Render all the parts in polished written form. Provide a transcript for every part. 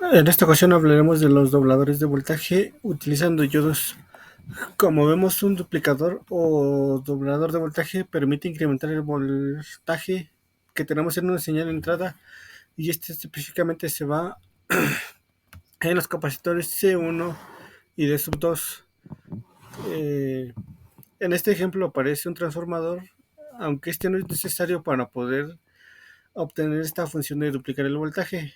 En esta ocasión hablaremos de los dobladores de voltaje utilizando diodos. Como vemos, un duplicador o doblador de voltaje permite incrementar el voltaje que tenemos en una señal de entrada, y este específicamente se va en los capacitores C1 y D sub 2. Eh, en este ejemplo aparece un transformador, aunque este no es necesario para poder obtener esta función de duplicar el voltaje.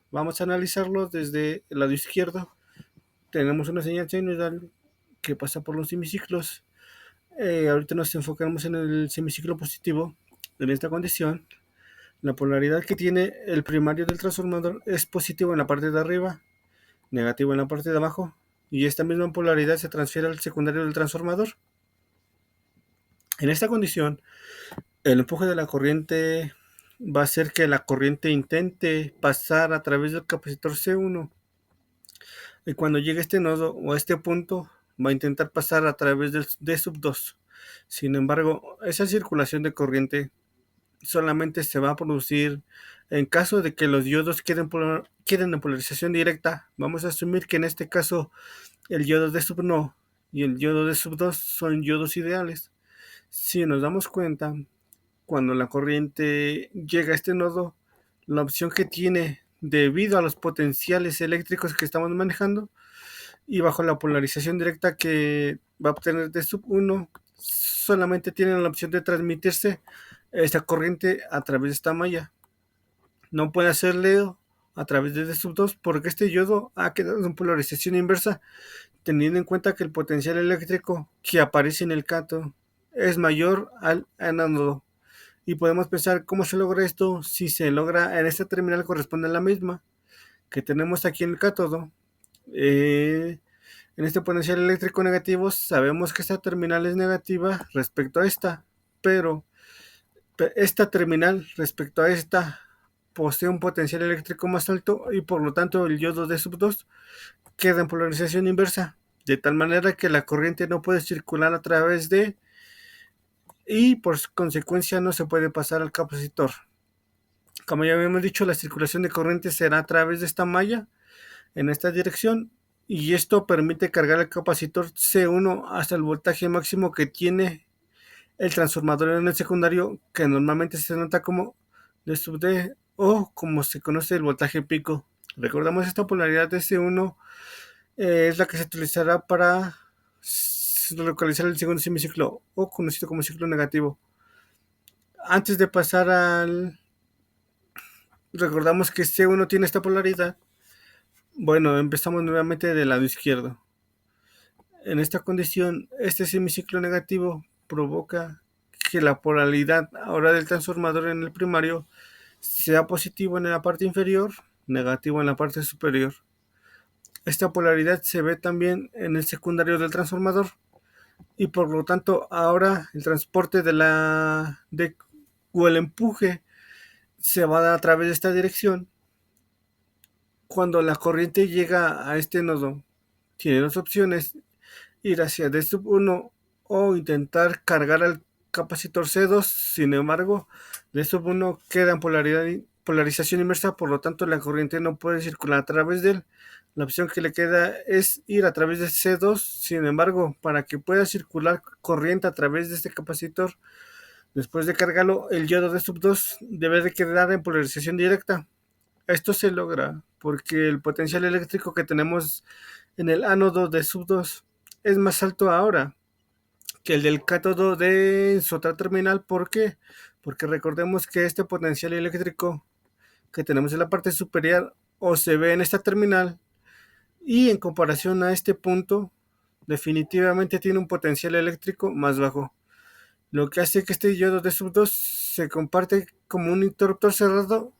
Vamos a analizarlo desde el lado izquierdo. Tenemos una señal sinusoidal que pasa por los semiciclos. Ahorita nos enfocamos en el semiciclo positivo. En esta condición, la polaridad que tiene el primario del transformador es positivo en la parte de arriba, negativo en la parte de abajo, y esta misma polaridad se transfiere al secundario del transformador. En esta condición, el empuje de la corriente va a hacer que la corriente intente pasar a través del capacitor C1, y cuando llegue a este nodo o a este punto va a intentar pasar a través del D sub 2. Sin embargo, esa circulación de corriente solamente se va a producir en caso de que los diodos queden en polarización directa. Vamos a asumir que en este caso el diodo D sub no y el diodo D sub 2 son diodos ideales. Si nos damos cuenta, cuando la corriente llega a este nodo, la opción que tiene debido a los potenciales eléctricos que estamos manejando y bajo la polarización directa que va a obtener de sub 1, solamente tienen la opción de transmitirse esta corriente a través de esta malla. No puede hacerle a través de D sub 2 porque este diodo ha quedado en polarización inversa, teniendo en cuenta que el potencial eléctrico que aparece en el cátodo es mayor al ánodo. Y podemos pensar cómo se logra esto. Si se logra en esta terminal, corresponde a la misma que tenemos aquí en el cátodo. En este potencial eléctrico negativo sabemos que esta terminal es negativa respecto a esta, pero esta terminal respecto a esta posee un potencial eléctrico más alto, y por lo tanto el diodo D sub 2 queda en polarización inversa, de tal manera que la corriente no puede circular a través de, y por consecuencia no se puede pasar al capacitor. Como ya habíamos dicho, la circulación de corriente será a través de esta malla en esta dirección, y esto permite cargar el capacitor C1 hasta el voltaje máximo que tiene el transformador en el secundario, que normalmente se nota como D sub D o como se conoce el voltaje pico. Recordamos, esta polaridad de C1 es la que se utilizará para localizar el segundo semiciclo, o conocido como ciclo negativo. Antes de pasar al... Recordamos que C1 tiene esta polaridad. Bueno, empezamos nuevamente del lado izquierdo. En esta condición, este semiciclo negativo provoca que la polaridad ahora del transformador en el primario sea positivo en la parte inferior, negativo en la parte superior. Esta polaridad se ve también en el secundario del transformador, y por lo tanto ahora el transporte o el empuje se va a dar a través de esta dirección. Cuando la corriente llega a este nodo, tiene dos opciones: ir hacia D sub 1 o intentar cargar al capacitor C2. Sin embargo, D sub 1 queda en polarización inversa, por lo tanto la corriente no puede circular a través de él. La opción que le queda es ir a través de C2. Sin embargo, para que pueda circular corriente a través de este capacitor, después de cargarlo, el diodo D sub 2 debe de quedar en polarización directa. Esto se logra porque el potencial eléctrico que tenemos en el ánodo de sub 2 es más alto ahora que el del cátodo de su otra terminal. ¿Por qué? Porque recordemos que este potencial eléctrico que tenemos en la parte superior o se ve en esta terminal, y en comparación a este punto definitivamente tiene un potencial eléctrico más bajo, lo que hace que este diodo de sub 2 se comparte como un interruptor cerrado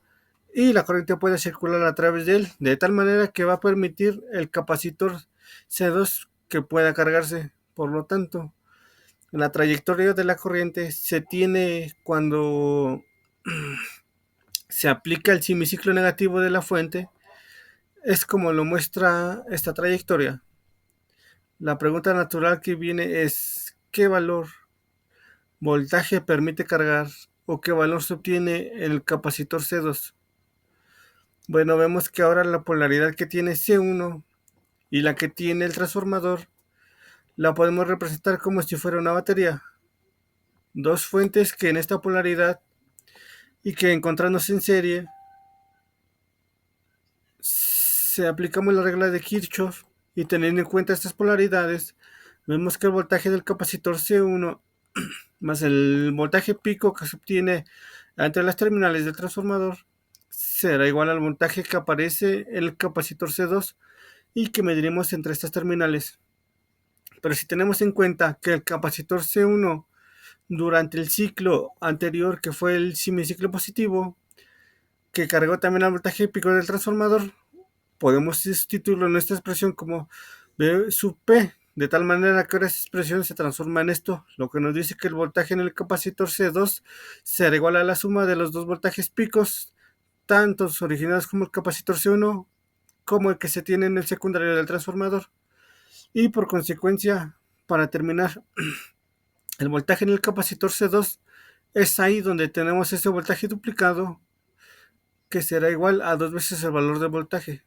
y la corriente puede circular a través de él, de tal manera que va a permitir el capacitor C2 que pueda cargarse. Por lo tanto, la trayectoria de la corriente se tiene cuando se aplica el semiciclo negativo de la fuente, es como lo muestra esta trayectoria. La pregunta natural que viene es: ¿qué valor voltaje permite cargar o qué valor se obtiene en el capacitor C2? Bueno, vemos que ahora la polaridad que tiene C1 y la que tiene el transformador la podemos representar como si fuera una batería. Dos fuentes que en esta polaridad y que encontrándose en serie, si aplicamos la regla de Kirchhoff y teniendo en cuenta estas polaridades, vemos que el voltaje del capacitor C1 más el voltaje pico que se obtiene entre las terminales del transformador será igual al voltaje que aparece en el capacitor C2 y que mediremos entre estas terminales. Pero si tenemos en cuenta que el capacitor C1 durante el ciclo anterior, que fue el semiciclo positivo, que cargó también el voltaje pico del transformador, podemos sustituirlo en esta expresión como B sub P, de tal manera que ahora esta expresión se transforma en esto, lo que nos dice que el voltaje en el capacitor C2 será igual a la suma de los dos voltajes picos, tanto originados como el capacitor C1, como el que se tiene en el secundario del transformador. Y por consecuencia, para terminar, el voltaje en el capacitor C2 es ahí donde tenemos ese voltaje duplicado, que será igual a dos veces el valor del voltaje.